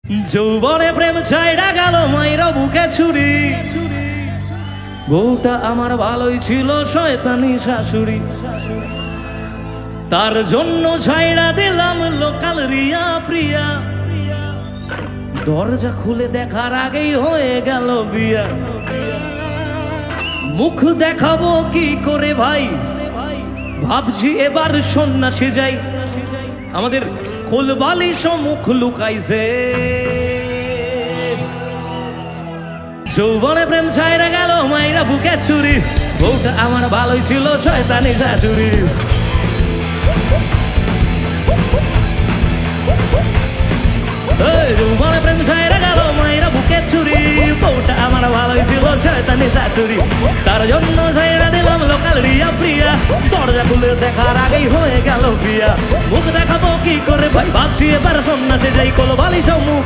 যৌবনে প্রেম ছাইড়া গেল মাইরা বুকে ছুরি, বউটা আমার ভালোই ছিল শয়তানি শাশুড়ি, তার জন্য ছাইড়া দিলাম লোকাল রিয়া প্রিয়া, দরজা খুলে দেখার আগেই হয়ে গেল বিয়া। মুখ দেখাবো কি করে ভাই, ভাবছি এবার সন্ন্যাসী যাই, আমাদের কোলবালি মুখ লুকাইছে। যৌবনে প্রেম ছাইরা গেল মাইরা বুকে ছুরি, বউটা আমার ভালোই ছিল শয়তানি শাশুড়ি। যৌবনে প্রেম ছাইরা গেল মাইরা বুকে ছুরি, বউটা আমার ভালোই ছিল শয়তানি শাশুড়ি, তার জন্য ছাইরা দিলাম লোকাল রিয়া প্রিয়া, দরজা খুলে দেখার আগেই হয়ে গেল বিয়া। মুখ দেখাবো কি করে ভাই, ভাবছি এবার সন্ন্যাসে যাই, কোলবালি মুখ